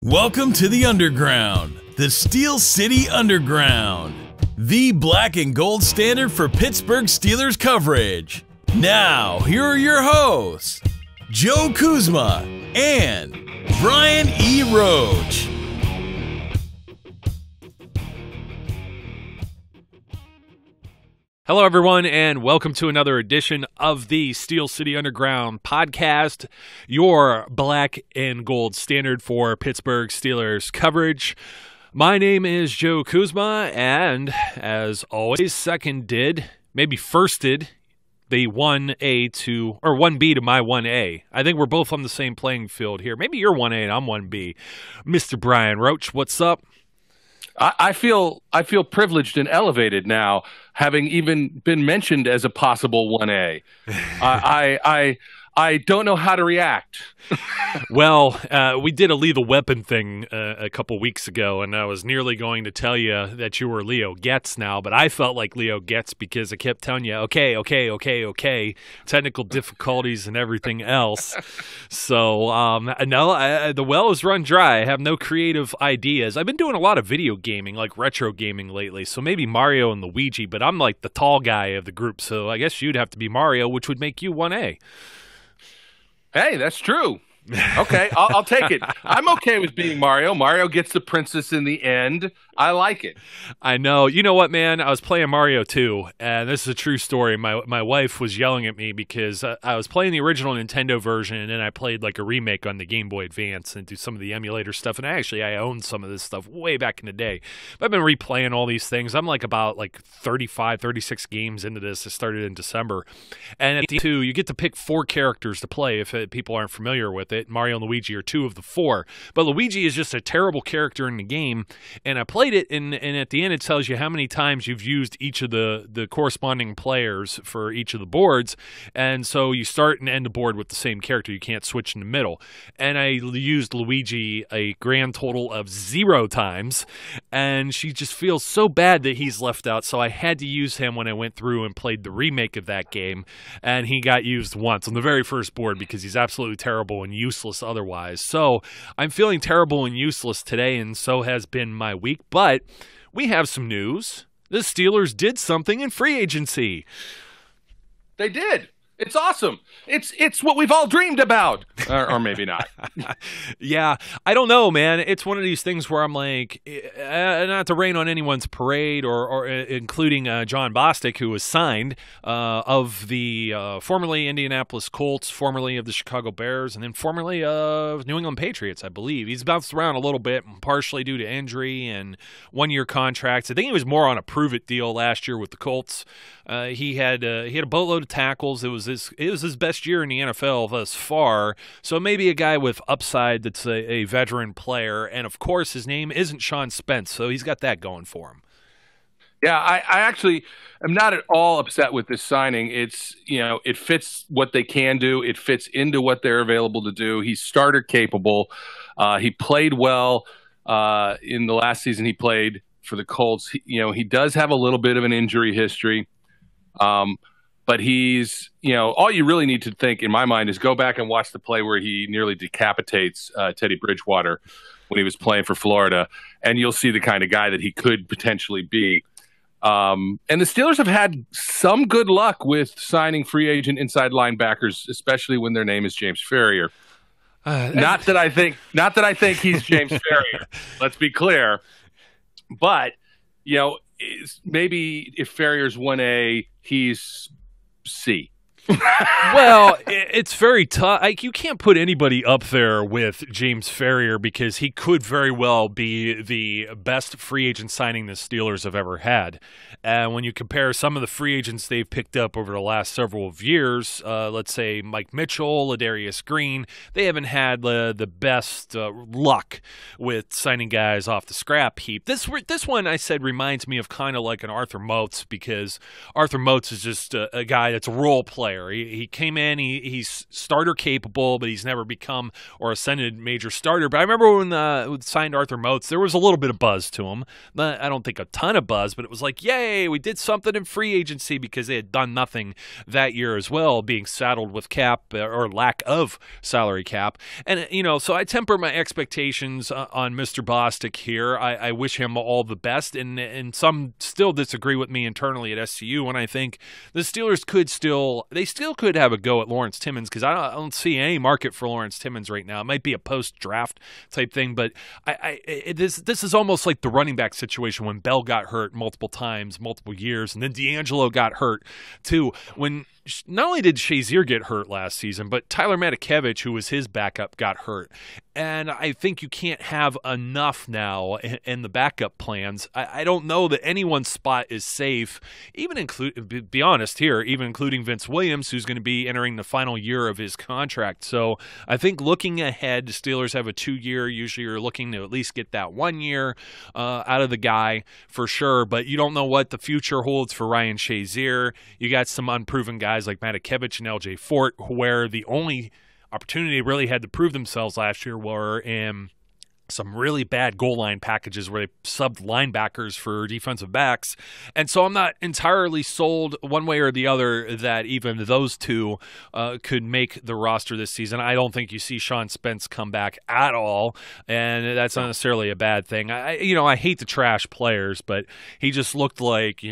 Welcome to the Underground, the Steel City Underground, the black and gold standard for Pittsburgh Steelers coverage. Now, here are your hosts, Joe Kuzma and Brian E. Roach. Hello, everyone, and welcome to another edition of the Steel City Underground podcast, your black and gold standard for Pittsburgh Steelers coverage. My name is Joe Kuzma, and as always, seconded, maybe firsted, the 1A to, or 1B to my 1A. I think we're both on the same playing field here. Maybe you're 1A and I'm 1B. Mr. Brian Roach, what's up? I feel privileged and elevated now, having even been mentioned as a possible 1A. I don't know how to react. Well, we did a lethal weapon thing a couple weeks ago, and I was nearly going to tell you that you were Leo Getz now, but I felt like Leo Getz because I kept telling you, okay, technical difficulties and everything else. So, no, the well is run dry. I have no creative ideas. I've been doing a lot of video gaming, like retro gaming lately, so maybe Mario and Luigi, but I'm like the tall guy of the group, so I guess you'd have to be Mario, which would make you 1A. Hey, that's true. Okay, I'll take it. I'm okay with being Mario. Mario gets the princess in the end. I like it. I know. You know what, man? I was playing Mario 2, and this is a true story. My wife was yelling at me because I was playing the original Nintendo version, and then I played like a remake on the Game Boy Advance and do some of the emulator stuff. And I owned some of this stuff way back in the day. But I've been replaying all these things. I'm like about 35, 36 games into this. I started in December. And at the 2, you get to pick 4 characters to play if people aren't familiar with it. Mario and Luigi are 2 of the 4. But Luigi is just a terrible character in the game, and I played it, and at the end it tells you how many times you've used each of the corresponding players for each of the boards, and so you start and end the board with the same character. You can't switch in the middle. And I used Luigi a grand total of 0 times, and she just feels so bad that he's left out, so I had to use him when I went through and played the remake of that game, and he got used once on the very first board because he's absolutely terrible and useless otherwise. So I'm feeling terrible and useless today, and so has been my week. But we have some news. The Steelers did something in free agency. They did. It's awesome. It's what we've all dreamed about. Or maybe not. Yeah, I don't know, man. It's one of these things where I'm like, not to rain on anyone's parade, or including John Bostic, who was signed of the formerly Indianapolis Colts, formerly of the Chicago Bears, and then formerly of New England Patriots, I believe. He's bounced around a little bit, partially due to injury and one-year contracts. I think he was more on a prove-it deal last year with the Colts. He had a boatload of tackles. It was his best year in the NFL thus far. So maybe a guy with upside that's a veteran player. And of course, his name isn't Sean Spence, so he's got that going for him. Yeah, I actually am not at all upset with this signing. It's, it fits what they can do. It fits into what they're available to do. He's starter capable. He played well in the last season he played for the Colts. He does have a little bit of an injury history. But he's, all you really need to think in my mind is go back and watch the play where he nearly decapitates Teddy Bridgewater when he was playing for Florida, and you'll see the kind of guy that he could potentially be. And the Steelers have had some good luck with signing free agent inside linebackers, especially when their name is James Ferrier. Not that I think he's James Ferrier. Let's be clear. But, maybe if Ferrier's 1A, he's C. Well, it's very tough. You can't put anybody up there with James Ferrier because he could very well be the best free agent signing the Steelers have ever had. And when you compare some of the free agents they've picked up over the last several years, let's say Mike Mitchell, Ladarius Green, they haven't had the best luck with signing guys off the scrap heap. This one, I said, reminds me of kind of like an Arthur Moats, because Arthur Moats is just a guy that's a role player. player. He came in, he's starter capable, but he's never become or ascended major starter. But I remember when we signed Arthur Moats, there was a little bit of buzz to him. I don't think a ton of buzz, but it was like, yay, we did something in free agency, because they had done nothing that year as well, being saddled with cap or lack of salary cap. And, so I temper my expectations on Mr. Bostic here. I wish him all the best, and some still disagree with me internally at SCU, and I think the Steelers could still have a go at Lawrence Timmons, because I don't see any market for Lawrence Timmons right now. It might be a post-draft type thing, but this is almost like the running back situation when Bell got hurt multiple times, multiple years, and then D'Angelo got hurt too. When not only did Shazier get hurt last season, but Tyler Matakevich, who was his backup, got hurt. And I think you can't have enough now in the backup plans. I don't know that anyone's spot is safe, be honest here, even including Vince Williams, who's going to be entering the final year of his contract. So I think looking ahead, the Steelers have a 2-year. Usually you're looking to at least get that 1 year out of the guy for sure, but you don't know what the future holds for Ryan Shazier. You got some unproven guys like Matakevich and LJ Fort, where the only opportunity really had to prove themselves last year were in some really bad goal line packages where they subbed linebackers for defensive backs. And so I'm not entirely sold one way or the other that even those two could make the roster this season. I don't think you see Sean Spence come back at all, and that's not necessarily a bad thing. I hate to trash players, but he just looked like,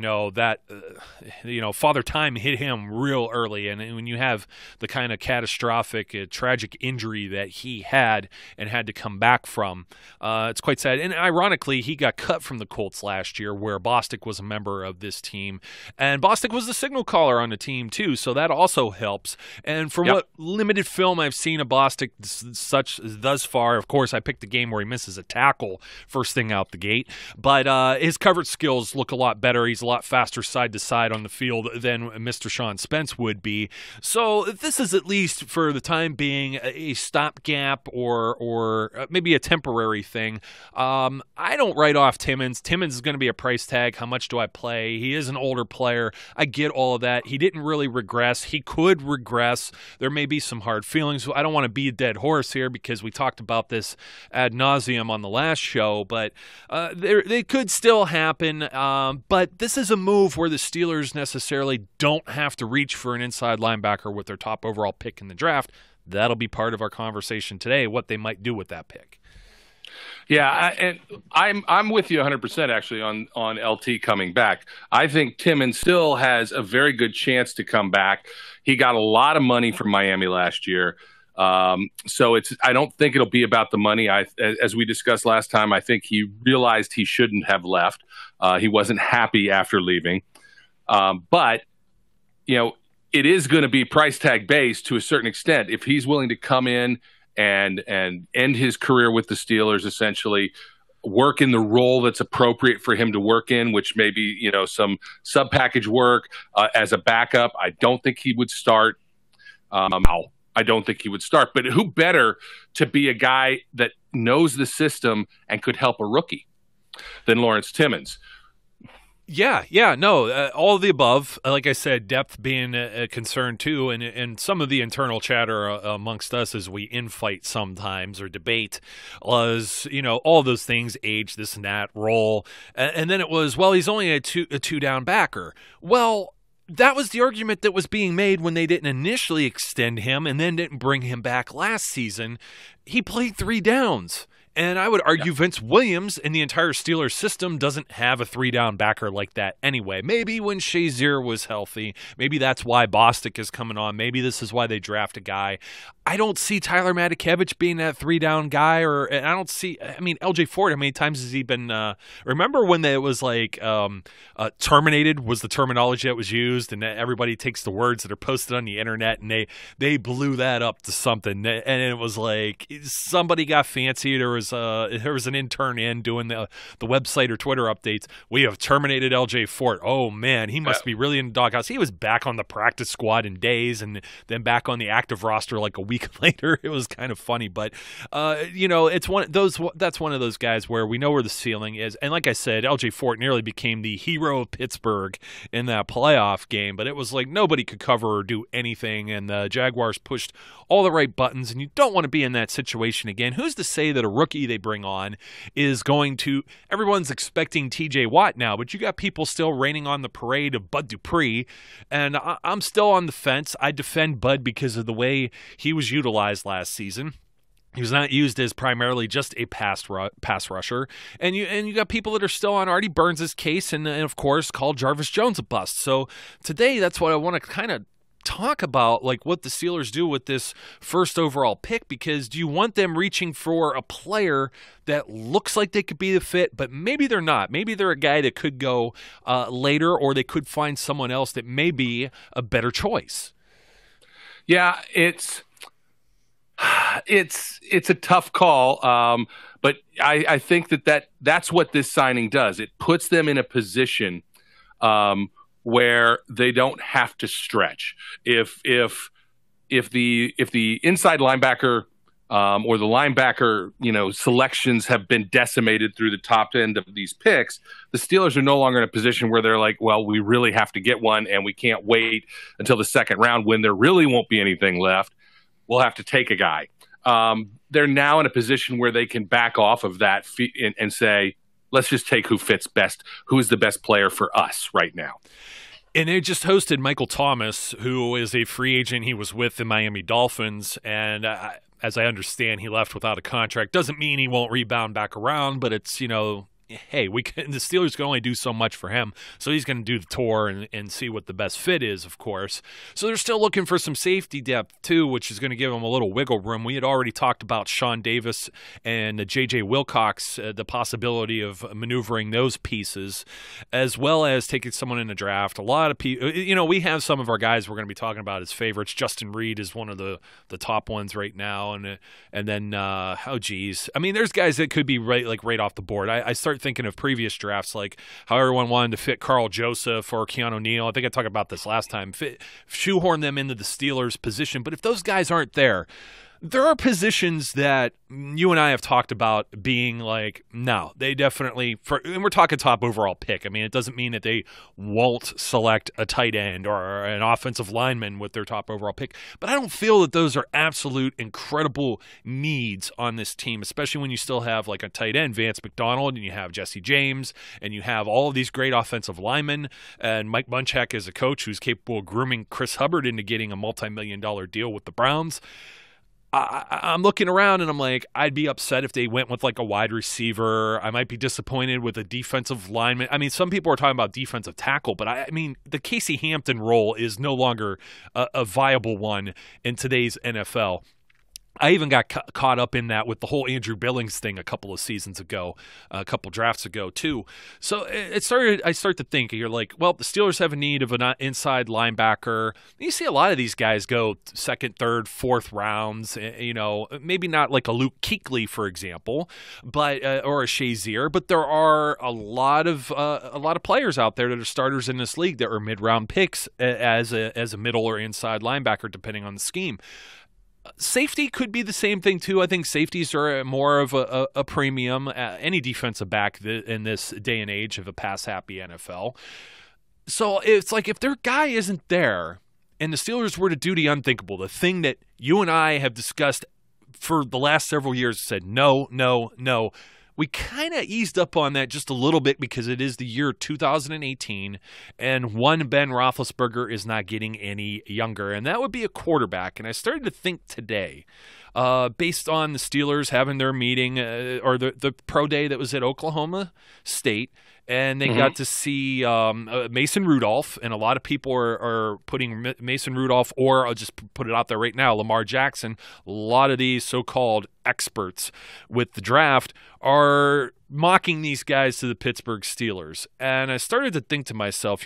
Father Time hit him real early. And when you have the kind of catastrophic, tragic injury that he had and had to come back from, it's quite sad. And ironically, he got cut from the Colts last year, where Bostic was a member of this team. And Bostic was the signal caller on the team, too, so that also helps. And from what limited film I've seen of Bostic thus far, of course, I picked the game where he misses a tackle first thing out the gate. But his coverage skills look a lot better. He's a lot faster side to side on the field than Mr. Sean Spence would be. So this is, at least for the time being, a stopgap or maybe a temporary thing. I don't write off Timmons. Timmons is going to be a price tag. How much do I play? He is an older player. I get all of that. He didn't really regress. He could regress. There may be some hard feelings. I don't want to be a dead horse here, because we talked about this ad nauseum on the last show, but they could still happen. But this is a move where the Steelers necessarily don't have to reach for an inside linebacker with their top overall pick in the draft. That'll be part of our conversation today, what they might do with that pick. Yeah, and I'm with you 100% actually on LT coming back. I think Timmons still has a very good chance to come back. He got a lot of money from Miami last year. So I don't think it'll be about the money. As we discussed last time, I think he realized he shouldn't have left. He wasn't happy after leaving. But it is going to be price tag based to a certain extent. If he's willing to come in and end his career with the Steelers, essentially work in the role that's appropriate for him to work in, which may be, some sub-package work as a backup. I don't think he would start. I don't think he would start. But who better to be a guy that knows the system and could help a rookie than Lawrence Timmons? All of the above. Like I said, depth being a concern too, and some of the internal chatter amongst us as we infight sometimes or debate was, all those things, age, this and that, role, and then it was, well, he's only a two down backer. Well, that was the argument that was being made when they didn't initially extend him and then didn't bring him back last season. He played 3 downs. And I would argue Vince Williams in the entire Steelers system doesn't have a 3-down backer like that anyway. Maybe when Shazier was healthy, maybe that's why Bostic is coming on. Maybe this is why they draft a guy. I don't see Tyler Matakevich being that 3-down guy, and I don't see, LJ Ford, how many times has he been, remember when it was like terminated was the terminology that was used, and everybody takes the words that are posted on the internet, and they blew that up to something, and it was like somebody got fancy, there was was an intern in doing the website or Twitter updates. We have terminated LJ Fort. Oh man, he must be really in the doghouse. He was back on the practice squad in days, and then back on the active roster like a week later. It was kind of funny, but it's one of those. That's one of those guys where we know where the ceiling is. And like I said, LJ Fort nearly became the hero of Pittsburgh in that playoff game, but it was like nobody could cover or do anything, and the Jaguars pushed all the right buttons, and you don't want to be in that situation again. Who's to say that a rookie they bring on is going to – everyone's expecting TJ Watt now, but you got people still raining on the parade of Bud Dupree, and I'm still on the fence. I defend Bud because of the way he was utilized last season. He was not used as primarily just a pass rusher, and you got people that are still on Artie Burns' case, and of course called Jarvis Jones a bust. So today, that's what I want to kind of talk about, like what the Steelers do with this first overall pick, because do you want them reaching for a player that looks like they could be the fit, but maybe they're not? Maybe they're a guy that could go later, or they could find someone else that may be a better choice. Yeah, it's a tough call, but I think that's what this signing does. It puts them in a position where they don't have to stretch. If the inside linebacker or the linebacker selections have been decimated through the top end of these picks, the Steelers are no longer in a position where they're like, well, we really have to get one, and we can't wait until the second round when there really won't be anything left. We'll have to take a guy. They're now in a position where they can back off of that and say, let's just take who fits best, who is the best player for us right now. And they just hosted Michael Thomas, who is a free agent. He was with the Miami Dolphins, and as I understand, he left without a contract. Doesn't mean he won't rebound back around, but it's, hey, the Steelers can only do so much for him, so he's going to do the tour and see what the best fit is, of course. So they're still looking for some safety depth, too, which is going to give them a little wiggle room. We had already talked about Sean Davis and J.J. Wilcox, the possibility of maneuvering those pieces, as well as taking someone in the draft. A lot of people, we have some of our guys we're going to be talking about as favorites. Justin Reed is one of the top ones right now, and then, there's guys that could be right off the board. I start thinking of previous drafts, like how everyone wanted to fit Carl Joseph or Keanu Neal. I think I talked about this last time. Shoehorn them into the Steelers' position. But if those guys aren't there, there are positions that you and I have talked about being like, no, they definitely, and we're talking top overall pick. I mean, it doesn't mean that they won't select a tight end or an offensive lineman with their top overall pick. But I don't feel that those are absolute incredible needs on this team, especially when you still have like a tight end, Vance McDonald, and you have Jesse James, and you have all of these great offensive linemen, and Mike Munchak is a coach who's capable of grooming Chris Hubbard into getting a multi-million-dollar deal with the Browns. I'm looking around and I'm like, I'd be upset if they went with like a wide receiver. I might be disappointed with a defensive lineman. I mean, some people are talking about defensive tackle, but I mean, the Casey Hampton role is no longer a viable one in today's NFL. I even got caught up in that with the whole Andrew Billings thing a couple of seasons ago, a couple drafts ago too. So I start to think, you're like, well, the Steelers have a need of an inside linebacker. You see a lot of these guys go second, third, fourth rounds, maybe not like a Luke Kuechly, for example, but or a Shazier, but there are a lot of players out there that are starters in this league that are mid-round picks as a middle or inside linebacker, depending on the scheme. Safety could be the same thing, too. I think safeties are more of a premium. Any defensive back in this day and age of a pass-happy NFL. So it's like if their guy isn't there and the Steelers were to do the unthinkable, the thing that you and I have discussed for the last several years, said no, no, no. We kind of eased up on that just a little bit because it is the year 2018, and one Ben Roethlisberger is not getting any younger, and that would be a quarterback. And I started to think today, based on the Steelers having their meeting or the pro day that was at Oklahoma State, and they got to see Mason Rudolph, and a lot of people are putting Mason Rudolph, or I'll just put it out there right now, Lamar Jackson. A lot of these so-called experts with the draft are mocking these guys to the Pittsburgh Steelers. And I started to think to myself,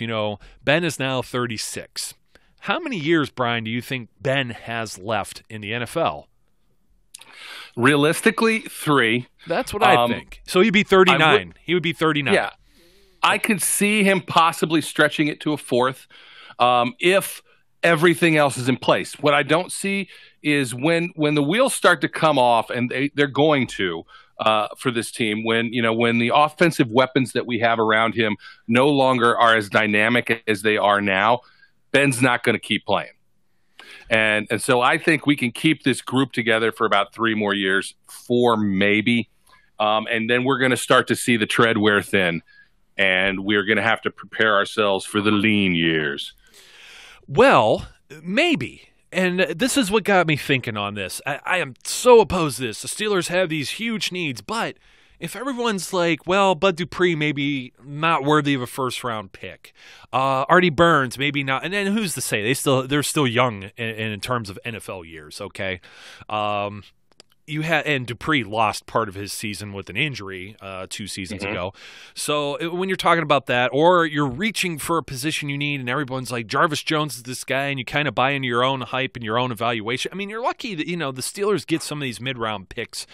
Ben is now 36. How many years, Brian, do you think Ben has left in the NFL? Realistically, 3. That's what I think. So he'd be 39. He would be 39. Yeah. I could see him possibly stretching it to a 4th if everything else is in place. What I don't see is when the wheels start to come off, and they're going to for this team, when the offensive weapons that we have around him no longer are as dynamic as they are now, Ben's not going to keep playing. And so I think we can keep this group together for about 3 more years, 4 maybe, and then we're going to start to see the tread wear thin, and we're going to have to prepare ourselves for the lean years. Well, maybe. And this is what got me thinking on this. I am so opposed to this. The Steelers have these huge needs, but if everyone's like, well, Bud Dupree maybe not worthy of a first-round pick, Artie Burns maybe not, and then who's to say? They're still young in terms of NFL years. Okay, and Dupree lost part of his season with an injury 2 seasons ago. So when you're talking about that, or you're reaching for a position you need, and everyone's like, Jarvis Jones is this guy, and you kind of buy into your own hype and your own evaluation. I mean, you're lucky that the Steelers get some of these mid-round picks.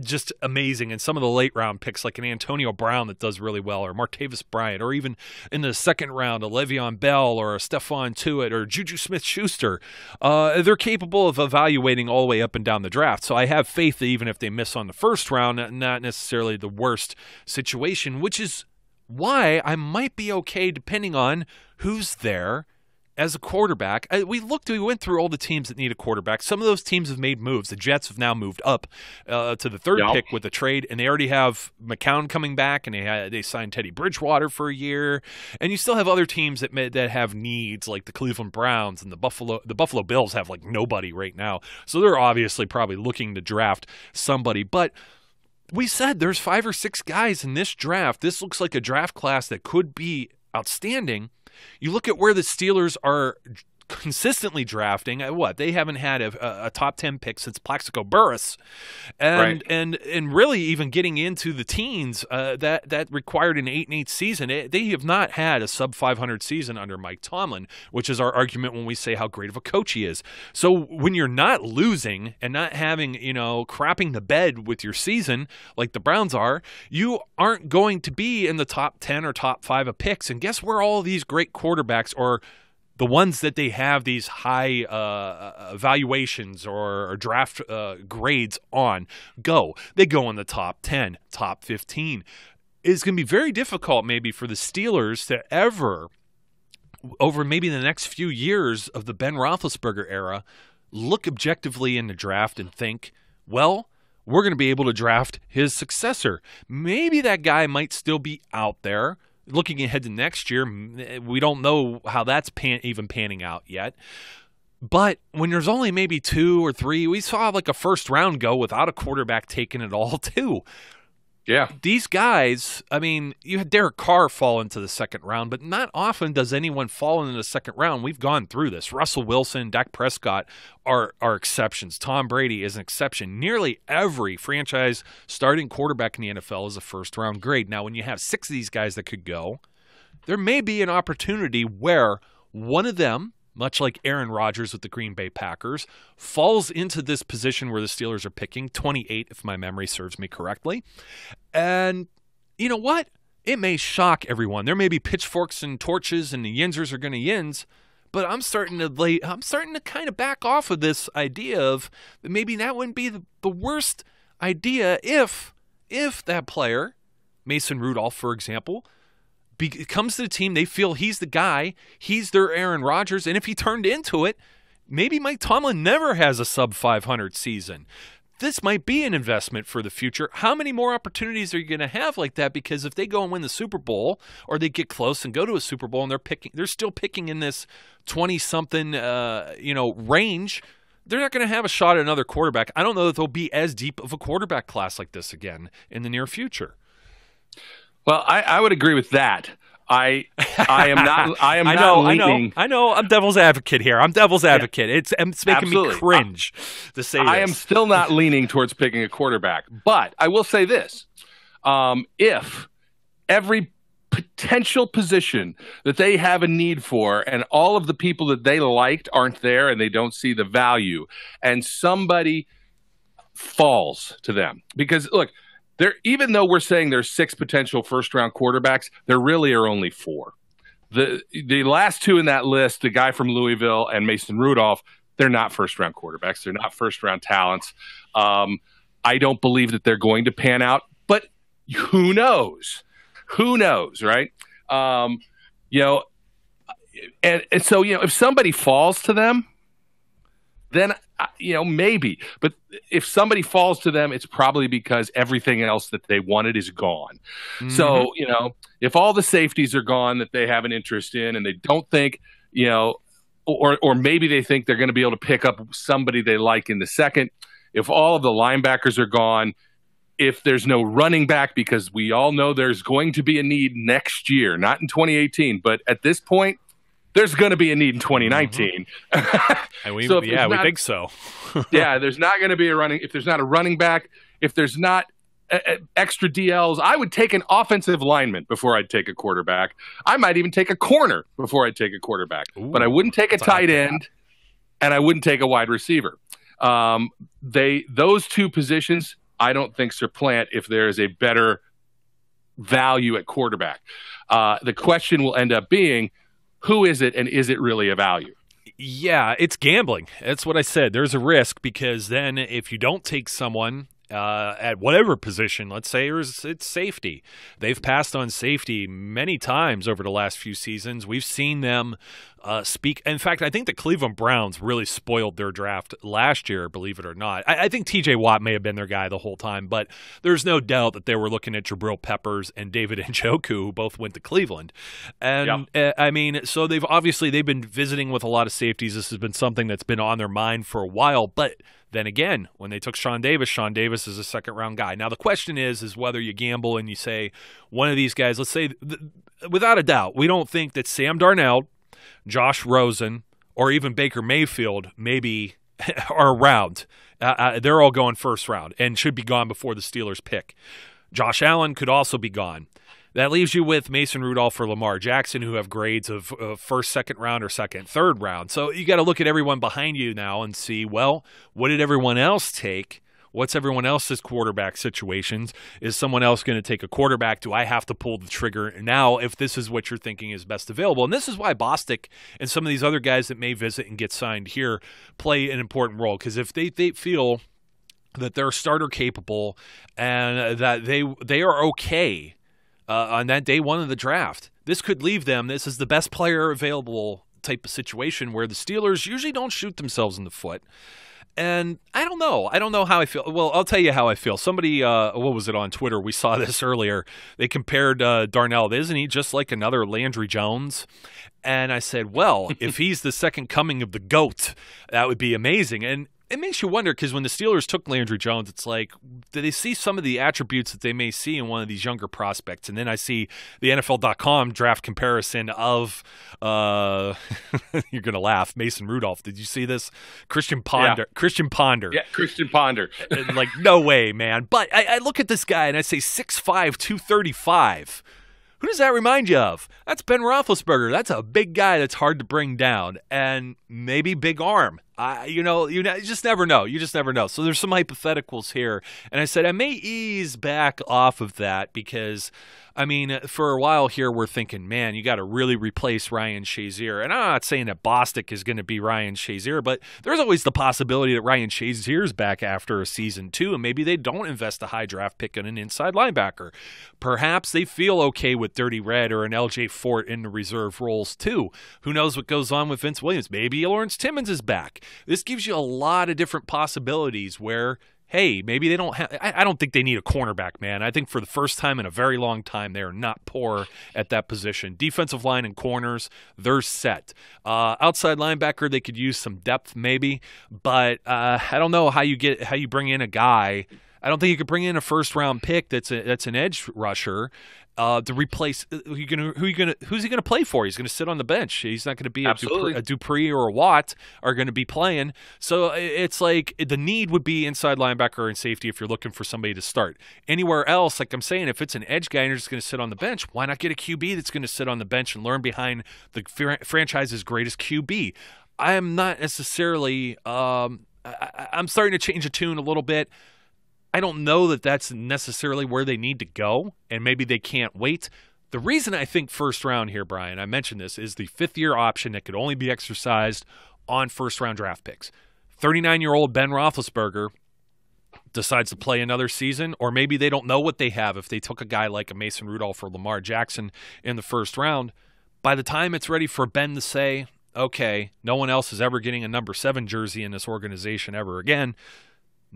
Just amazing. And some of the late-round picks, like an Antonio Brown that does really well, or Martavis Bryant, or even in the second round, a Le'Veon Bell or a Stephon Tuitt or Juju Smith-Schuster, they're capable of evaluating all the way up and down the draft. So I have faith that even if they miss on the first round, not necessarily the worst situation, which is why I might be okay depending on who's there as a quarterback. We went through all the teams that need a quarterback. Some of those teams have made moves. The Jets have now moved up to the 3rd pick with a trade, and they already have McCown coming back, and they signed Teddy Bridgewater for a year. And you still have other teams that have needs, like the Cleveland Browns and the Buffalo Bills have like nobody right now. So they're obviously probably looking to draft somebody. But we said there's 5 or 6 guys in this draft. This looks like a draft class that could be outstanding. You look at where the Steelers are consistently drafting. They haven't had a top 10 pick since Plaxico Burress, and really even getting into the teens that required an 8-8 season. They have not had a sub 500 season under Mike Tomlin, which is our argument when we say how great of a coach he is. So when you're not losing and not having crapping the bed with your season like the Browns are, you aren't going to be in the top 10 or top 5 of picks. And guess where all these great quarterbacks, or the ones that they have these high valuations or draft grades on, go? They go in the top 10, top 15. It's going to be very difficult maybe for the Steelers to ever, over maybe the next few years of the Ben Roethlisberger era, look objectively in the draft and think, well, we're going to be able to draft his successor. Maybe that guy might still be out there. Looking ahead to next year, we don't know how that's even panning out yet. But when there's only maybe 2 or 3, we saw like a first round go without a quarterback taking it all too. Yeah. These guys, I mean, you had Derek Carr fall into the second round, but not often does anyone fall into the second round. We've gone through this. Russell Wilson, Dak Prescott are exceptions. Tom Brady is an exception. Nearly every franchise starting quarterback in the NFL is a first-round grade. Now, when you have 6 of these guys that could go, there may be an opportunity where one of them, much like Aaron Rodgers with the Green Bay Packers, falls into this position where the Steelers are picking, 28 if my memory serves me correctly. And you know what? It may shock everyone. There may be pitchforks and torches and the Yinzers are going to Yinz, but I'm starting to kind of back off of this idea of maybe that wouldn't be the worst idea if that player, Mason Rudolph, for example, comes to the team, they feel he's the guy, he's their Aaron Rodgers, and if he turned into it, maybe Mike Tomlin never has a sub 500 season. This might be an investment for the future. How many more opportunities are you going to have like that? Because if they go and win the Super Bowl, or they get close and go to a Super Bowl, and they're still picking in this 20-something range, they're not going to have a shot at another quarterback. I don't know that there'll be as deep of a quarterback class like this again in the near future. Well, I would agree with that. I am not leaning. I know. I'm devil's advocate here. It's making me cringe to say this. I am still not leaning towards picking a quarterback. But I will say this. If every potential position that they have a need for and all of the people that they liked aren't there and they don't see the value, and somebody falls to them. Because look, even though we're saying there's 6 potential first-round quarterbacks, there really are only 4. The last 2 in that list, the guy from Louisville and Mason Rudolph, they're not first-round quarterbacks. They're not first-round talents. I don't believe that they're going to pan out, but who knows? Who knows, right? And so, if somebody falls to them, then, maybe. But if somebody falls to them, it's probably because everything else that they wanted is gone. Mm-hmm. So, if all the safeties are gone that they have an interest in and they don't think, or maybe they think they're going to be able to pick up somebody they like in the second, if all of the linebackers are gone, if there's no running back, because we all know there's going to be a need next year, not in 2018, but at this point, there's going to be a need in 2019. And we think so. Yeah, there's not going to be if there's not a running back, if there's not extra DLs, I would take an offensive lineman before I'd take a quarterback. I might even take a corner before I'd take a quarterback. Ooh, but I wouldn't take a tight end, and I wouldn't take a wide receiver. Those 2 positions, I don't think supplant if there is a better value at quarterback. The question will end up being, who is it, and is it really a value? Yeah, it's gambling. That's what I said. There's a risk, because then if you don't take someone at whatever position, let's say it's safety. They've passed on safety many times over the last few seasons. We've seen them speak. In fact, I think the Cleveland Browns really spoiled their draft last year, believe it or not. I think TJ Watt may have been their guy the whole time, but there's no doubt that they were looking at Jabril Peppers and David Njoku, who both went to Cleveland. And so they've been visiting with a lot of safeties. This has been something that's been on their mind for a while, but then again, when they took Sean Davis is a second-round guy. Now, the question is whether you gamble and you say one of these guys, let's say, without a doubt, we don't think that Sam Darnold, Josh Rosen, or even Baker Mayfield maybe are around. They're all going first round and should be gone before the Steelers pick. Josh Allen could also be gone. That leaves you with Mason Rudolph or Lamar Jackson, who have grades of first, second round, or second, third round. So you got to look at everyone behind you now and see, well, what did everyone else take? What's everyone else's quarterback situations? Is someone else going to take a quarterback? Do I have to pull the trigger now if this is what you're thinking is best available? And this is why Bostic and some of these other guys that may visit and get signed here play an important role, because if they feel that they're starter capable and that they are okay on that day 1 of the draft, this could leave them, this is the best player available type of situation where the Steelers usually don't shoot themselves in the foot. And I don't know how I feel. Well, I'll tell you how I feel. Somebody, what was it on Twitter? We saw this earlier. They compared Darnold. Isn't he just like another Landry Jones? And I said, well, if he's the second coming of the GOAT, that would be amazing. And it makes you wonder, because when the Steelers took Landry Jones, it's like, do they see some of the attributes that they may see in one of these younger prospects? And then I see the NFL.com draft comparison of, you're going to laugh, Mason Rudolph. Did you see this? Christian Ponder. Yeah. Christian Ponder. Yeah, Christian Ponder. Like, no way, man. But I look at this guy and I say 6'5", 235. Who does that remind you of? That's Ben Roethlisberger. That's a big guy that's hard to bring down, and maybe big arm. You just never know. You just never know. So there's some hypotheticals here, and I said I may ease back off of that because, I mean, for a while here we're thinking, man, you got to really replace Ryan Shazier. And I'm not saying that Bostic is going to be Ryan Shazier, but there's always the possibility that Ryan Shazier's back after a season 2, and maybe they don't invest a high draft pick in an inside linebacker. Perhaps they feel okay with Dirty Red or an LJ Fort in the reserve roles too. Who knows what goes on with Vince Williams? Maybe Lawrence Timmons is back. This gives you a lot of different possibilities where, hey, maybe they don't have – I don't think they need a cornerback, man. I think for the first time in a very long time, they are not poor at that position. Defensive line and corners, they're set. Outside linebacker, they could use some depth maybe, but I don't know how you bring in a guy. I don't think you could bring in a first-round pick that's an edge rusher to replace who's he going to play for? He's going to sit on the bench. He's not going to be a Dupree or a Watt are going to be playing. So it's like the need would be inside linebacker and safety if you're looking for somebody to start. Anywhere else, like I'm saying, if it's an edge guy and you're just going to sit on the bench, why not get a QB that's going to sit on the bench and learn behind the franchise's greatest QB? I am not necessarily I'm starting to change the tune a little bit. I don't know that that's necessarily where they need to go, and maybe they can't wait. The reason I think first round here, Brian, I mentioned this, is the fifth-year option that could only be exercised on first-round draft picks. 39-year-old Ben Roethlisberger decides to play another season, or maybe they don't know what they have if they took a guy like a Mason Rudolph or Lamar Jackson in the first round. By the time it's ready for Ben to say, okay, no one else is ever getting a number 7 jersey in this organization ever again,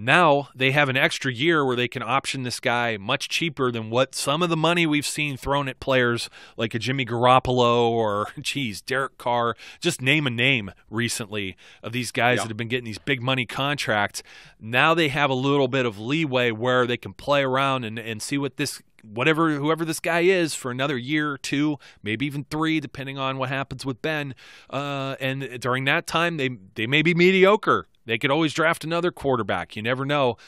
now they have an extra year where they can option this guy much cheaper than what some of the money we've seen thrown at players like a Jimmy Garoppolo or, Derek Carr. Just name a name recently of these guys that have been getting these big money contracts. Now they have a little bit of leeway where they can play around and see what whoever this guy is for another year or 2, maybe even 3, depending on what happens with Ben. And during that time, they may be mediocre. They could always draft another quarterback. You never know.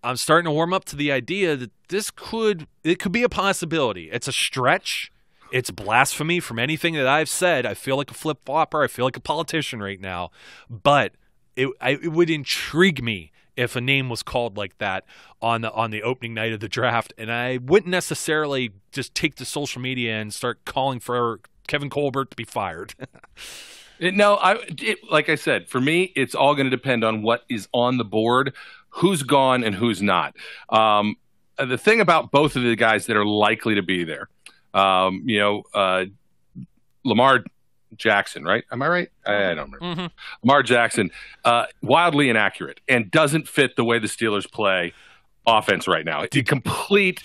I'm starting to warm up to the idea that it could be a possibility. It's a stretch. It's blasphemy from anything that I've said. I feel like a flip-flopper. I feel like a politician right now. But it would intrigue me if a name was called like that on the opening night of the draft. And I wouldn't necessarily just take to social media and start calling for Kevin Colbert to be fired. Like I said, for me, it's all going to depend on what is on the board, who's gone and who's not. The thing about both of the guys that are likely to be there, Lamar Jackson, right? Am I right? I don't remember. Mm-hmm. Lamar Jackson, wildly inaccurate and doesn't fit the way the Steelers play offense right now. It's a complete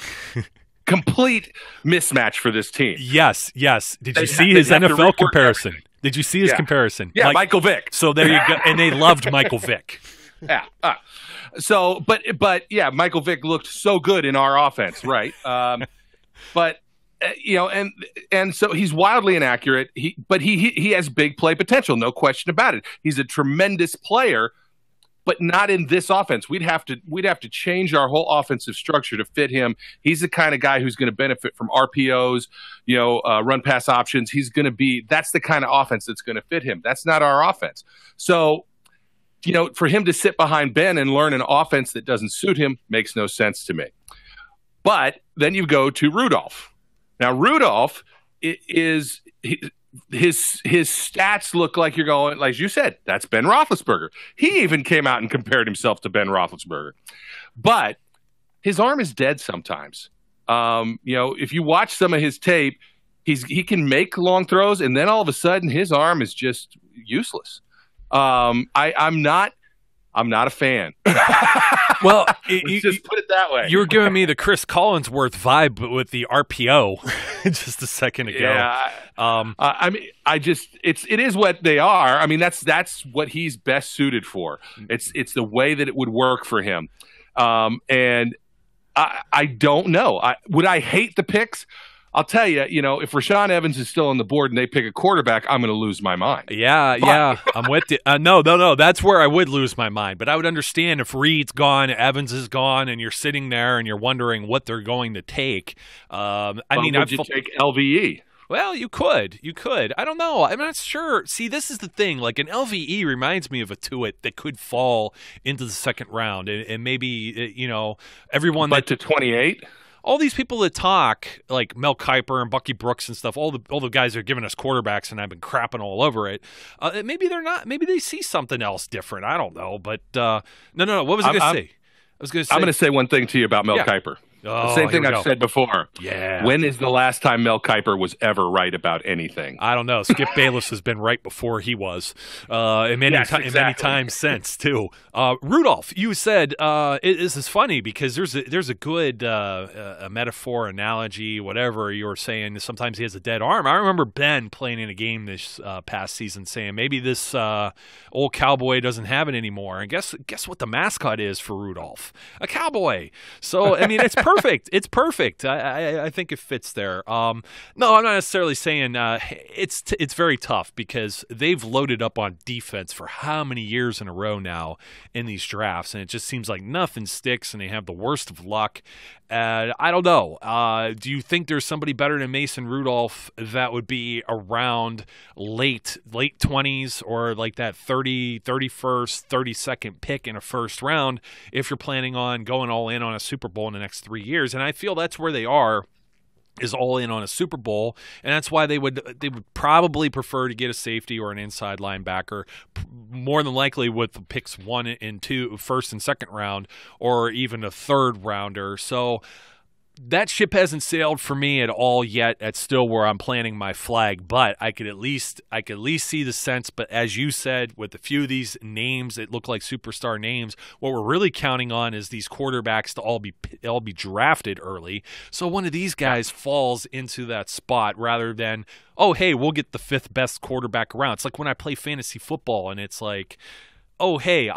mismatch for this team. Yes. Did you see his NFL comparison? Did you see his comparison? Yeah, Michael Vick. So there you go. And they loved Michael Vick. Yeah. But yeah, Michael Vick looked so good in our offense, right? And so he's wildly inaccurate. But he has big play potential, no question about it. He's a tremendous player, but not in this offense. We'd have to change our whole offensive structure to fit him. He's the kind of guy who's going to benefit from RPOs, run pass options. That's the kind of offense that's going to fit him. That's not our offense. So, for him to sit behind Ben and learn an offense that doesn't suit him makes no sense to me. But then you go to Rudolph. Now, Rudolph is his stats look like you're going, like you said, that's Ben Roethlisberger. He even came out and compared himself to Ben Roethlisberger. But his arm is dead sometimes. If you watch some of his tape, he can make long throws, and then all of a sudden his arm is just useless. I'm not a fan. Well, just put it that way. You were giving me the Chris Collinsworth vibe with the RPO just a second ago. Yeah. It is what they are. I mean, that's what he's best suited for. It's the way that it would work for him. And I don't know. Would I hate the picks? I'll tell you, if Rashaan Evans is still on the board and they pick a quarterback, I'm going to lose my mind. Yeah, I'm with you. No, that's where I would lose my mind. But I would understand if Reed's gone, Evans is gone, and you're sitting there and you're wondering what they're going to take. Would you take LVE? Well, you could. I don't know. I'm not sure. See, this is the thing. Like an LVE reminds me of a Tuitt that could fall into the second round, and maybe everyone. But to 28. All these people that talk, like Mel Kiper and Bucky Brooks and stuff, all the guys that are giving us quarterbacks, and I've been crapping all over it. Maybe they're not. Maybe they see something else different. I don't know. But no. What was I going to say? I'm going to say one thing to you about Mel Kiper. The same thing I've said before. Yeah. When is the last time Mel Kiper was ever right about anything? I don't know. Skip Bayless has been right before he was, and many times since too. Rudolph, you said this is funny because there's a good a metaphor, analogy, whatever you were saying. Sometimes he has a dead arm. I remember Ben playing in a game this past season saying maybe this old cowboy doesn't have it anymore. And guess what the mascot is for Rudolph? A cowboy. So I mean, it's perfect. It's perfect. I think it fits there. No, I'm not necessarily saying it's very tough because they've loaded up on defense for how many years in a row now in these drafts, and it just seems like nothing sticks, and they have the worst of luck. And I don't know. Do you think there's somebody better than Mason Rudolph that would be around late 20s or like that 31st, 32nd pick in a first round if you're planning on going all in on a Super Bowl in the next 3 years? And I feel that's where they are, is all in on a Super Bowl, and that's why they would probably prefer to get a safety or an inside linebacker, more than likely with the picks 1 and 2, first and second round, or even a third rounder. So that ship hasn't sailed for me at all yet. That's still where I'm planting my flag, but I could at least see the sense. But as you said, with a few of these names that look like superstar names, what we're really counting on is these quarterbacks to all be drafted early. So one of these guys falls into that spot rather than, oh, hey, we'll get the 5th best quarterback around. It's like when I play fantasy football and it's like, oh, hey,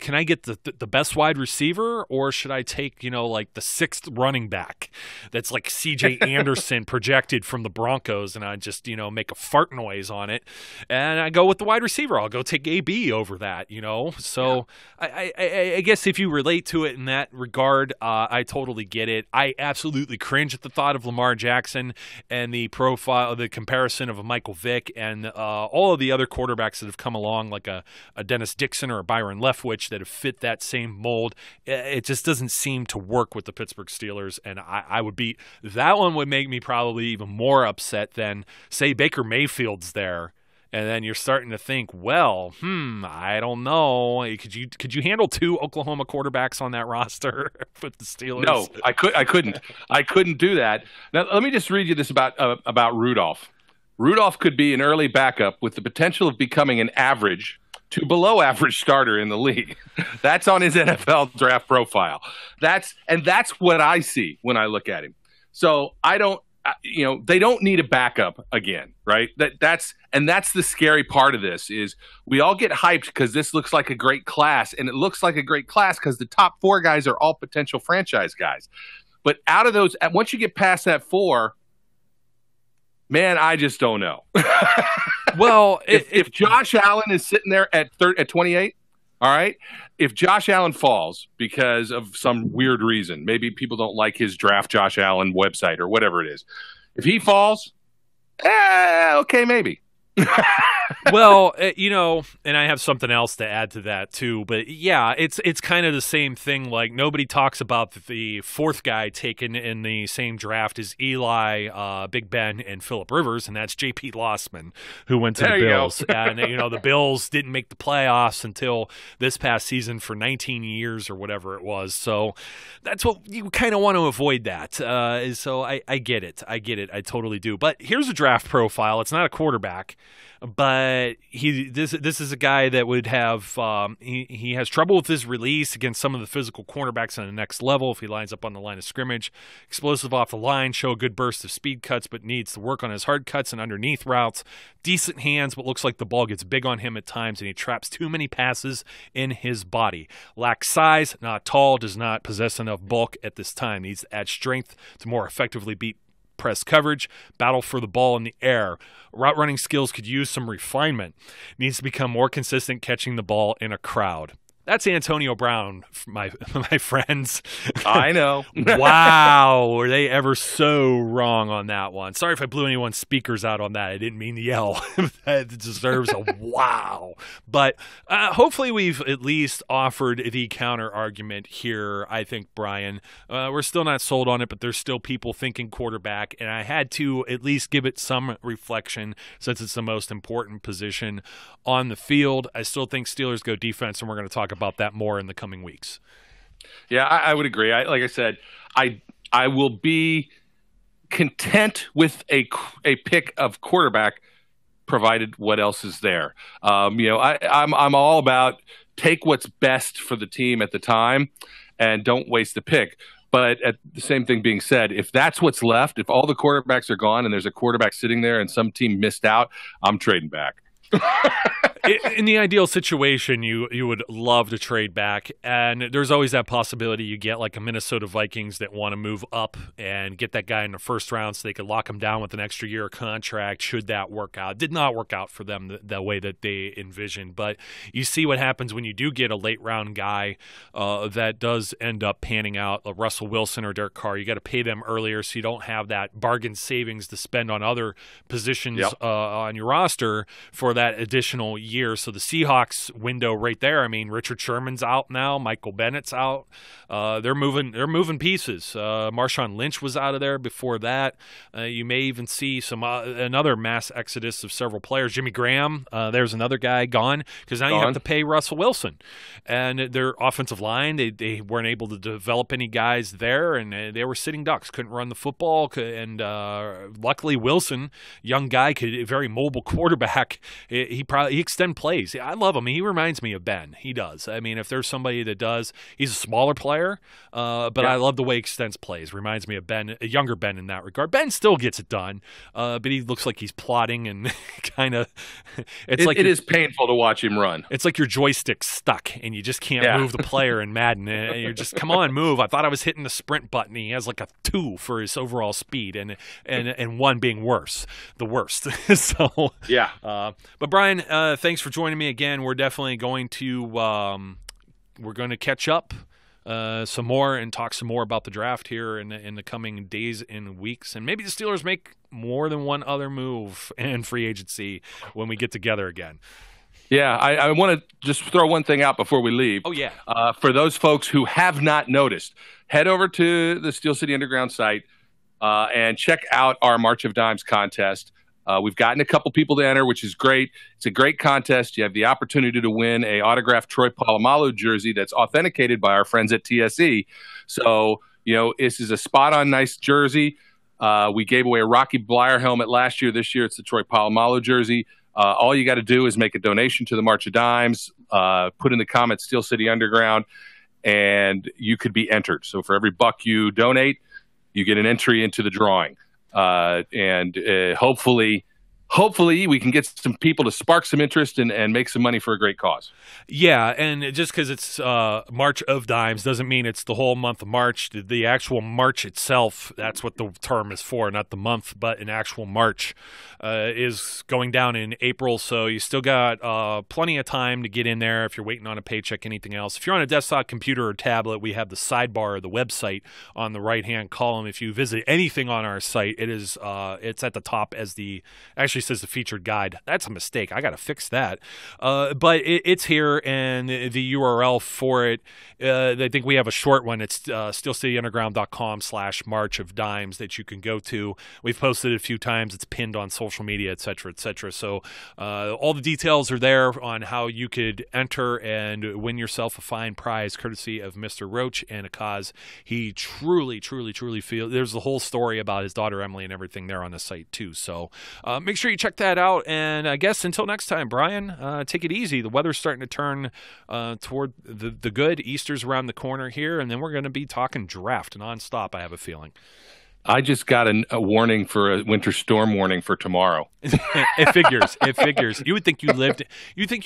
can I get the best wide receiver, or should I take, like the 6th running back that's like C.J. Anderson projected from the Broncos, and I just, make a fart noise on it, and I go with the wide receiver. I'll go take AB over that, So yeah. I guess if you relate to it in that regard, I totally get it. I absolutely cringe at the thought of Lamar Jackson and the profile, the comparison of a Michael Vick and all of the other quarterbacks that have come along, like a Dennis Dixon or a Byron Leftwich, that have fit that same mold. It just doesn't seem to work with the Pittsburgh Steelers, and that one would make me probably even more upset than, say, Baker Mayfield's there, and then you're starting to think, well, I don't know. Could you handle 2 Oklahoma quarterbacks on that roster with the Steelers? No, I couldn't. I couldn't do that. Now, let me just read you this about Rudolph. Rudolph could be an early backup with the potential of becoming an average to below average starter in the league. That's on his NFL draft profile. That's what I see when I look at him. So I don't, they don't need a backup again, right? That's the scary part of this is we all get hyped because this looks like a great class, and it looks like a great class because the top 4 guys are all potential franchise guys. But out of those, once you get past that 4, man, I just don't know. Well, if Josh Allen is sitting there at 28, all right, if Josh Allen falls because of some weird reason, maybe people don't like his Draft Josh Allen website or whatever it is, if he falls, okay, maybe. Well, and I have something else to add to that too, but yeah, it's kind of the same thing. Like, nobody talks about the 4th guy taken in the same draft as Eli, Big Ben, and Phillip Rivers, and that's J.P. Lossman, who went to the Bills. And the Bills didn't make the playoffs until this past season for 19 years or whatever it was. So that's what you kind of want to avoid that. So I get it. I totally do. But here's a draft profile. It's not a quarterback. But this is a guy that would have he has trouble with his release against some of the physical cornerbacks on the next level if he lines up on the line of scrimmage. Explosive off the line, show a good burst of speed cuts, but needs to work on his hard cuts and underneath routes. Decent hands, but looks like the ball gets big on him at times, and he traps too many passes in his body. Lacks size, not tall, does not possess enough bulk at this time. Needs to add strength to more effectively beat press coverage, battle for the ball in the air. Route running skills could use some refinement. Needs to become more consistent catching the ball in a crowd. That's Antonio Brown, my friends. I know. Wow, were they ever so wrong on that one? Sorry if I blew anyone's speakers out on that. I didn't mean to yell. That deserves a wow. But hopefully we've at least offered the counter argument here, I think, Brian. We're still not sold on it, but there's still people thinking quarterback, and I had to at least give it some reflection since it's the most important position on the field. I still think Steelers go defense, and we're going to talk about that more in the coming weeks. Yeah, I would agree. Like I said, I will be content with a pick of quarterback, provided what else is there. I'm all about take what's best for the team at the time, and don't waste the pick. But at the same thing being said, if that's what's left, if all the quarterbacks are gone and there's a quarterback sitting there and some team missed out, I'm trading back. In the ideal situation, you would love to trade back, and there's always that possibility you get like a Minnesota Vikings that want to move up and get that guy in the first round so they could lock him down with an extra year contract should that work out. It did not work out for them the way that they envisioned, but you see what happens when you do get a late round guy that does end up panning out, like Russell Wilson or Derek Carr. You got to pay them earlier so you don't have that bargain savings to spend on other positions on your roster for that additional year. So the Seahawks window right there. I mean, Richard Sherman's out now. Michael Bennett's out. They're moving pieces. Marshawn Lynch was out of there before that. You may even see another mass exodus of several players. Jimmy Graham, there's another guy gone because now you have to pay Russell Wilson. And their offensive line, they weren't able to develop any guys there, and they were sitting ducks, couldn't run the football. And luckily Wilson, young guy, very mobile quarterback, he extend plays. I love him. He reminds me of Ben. He does. I mean, if there's somebody that does, he's a smaller player, but I love the way he extends plays. Reminds me of Ben, a younger Ben in that regard. Ben still gets it done, but he looks like he's plotting and kind of. It is painful to watch him run. It's like your joystick's stuck and you just can't move the player in Madden. And you're just, come on, move. I thought I was hitting the sprint button. He has like a 2 for his overall speed, and 1 being the worst. So but Brian, thanks for joining me again. We're definitely going to catch up some more and talk some more about the draft here in the coming days and weeks, and maybe the Steelers make more than one other move in free agency when we get together again. Yeah, I want to just throw one thing out before we leave. Oh, yeah. For those folks who have not noticed, head over to the Steel City Underground site and check out our March of Dimes contest. We've gotten a couple people to enter, which is great. It's a great contest. You have the opportunity to win a autographed Troy Polamalu jersey that's authenticated by our friends at TSE. So, this is a spot-on nice jersey. We gave away a Rocky Bleier helmet last year. This year, it's the Troy Polamalu jersey. All you got to do is make a donation to the March of Dimes, put in the comments Steel City Underground, and you could be entered. So for every $1 you donate, you get an entry into the drawing. Hopefully we can get some people to spark some interest and make some money for a great cause. Yeah, and just because it's March of Dimes doesn't mean it's the whole month of March. The actual March itself, that's what the term is for, not the month, but an actual March is going down in April, so you still got plenty of time to get in there if you're waiting on a paycheck, anything else. If you're on a desktop computer or tablet, we have the sidebar of the website on the right-hand column. If you visit anything on our site, it's at the top as actually says the featured guide. That's a mistake. I got to fix that. But it's here, and the URL for it, I think we have a short one. It's steelcityunderground.com/March of Dimes that you can go to. We've posted it a few times. It's pinned on social media, et cetera, et cetera. So all the details are there on how you could enter and win yourself a fine prize courtesy of Mr. Roach and a cause he truly, truly, truly feels. There's the whole story about his daughter Emily and everything there on the site too. So make sure you check that out, and I guess until next time, Brian, take it easy. The weather's starting to turn toward the good. Easter's around the corner here, and then we're going to be talking draft nonstop, I have a feeling. I just got a warning for a winter storm warning for tomorrow. It figures. You would think you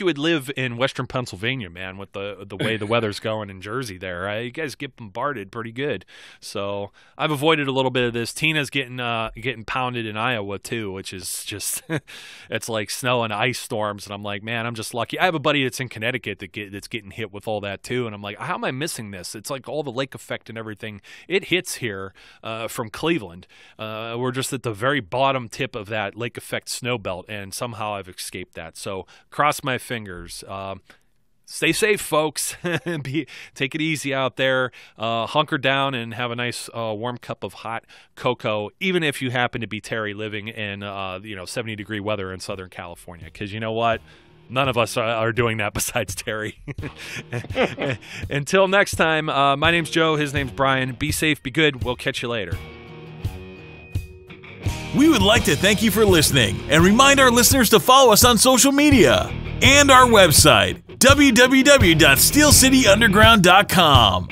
would live in Western Pennsylvania, man, with the way the weather's going in Jersey there. Right? You guys get bombarded pretty good. So I've avoided a little bit of this. Tina's getting pounded in Iowa too, which is just it's like snow and ice storms, and I'm like, man, I'm just lucky. I have a buddy that's in Connecticut that's getting hit with all that too, and I'm like, how am I missing this? It's like all the lake effect and everything. It hits here from Cleveland. We're just at the very bottom tip of that lake effect snow belt, and somehow I've escaped that. So cross my fingers. Stay safe, folks. Take it easy out there. Hunker down and have a nice warm cup of hot cocoa, even if you happen to be Terry living in 70-degree weather in Southern California, because you know what? None of us are doing that besides Terry. Until next time, my name's Joe. His name's Brian. Be safe. Be good. We'll catch you later. We would like to thank you for listening and remind our listeners to follow us on social media and our website, www.steelcityunderground.com.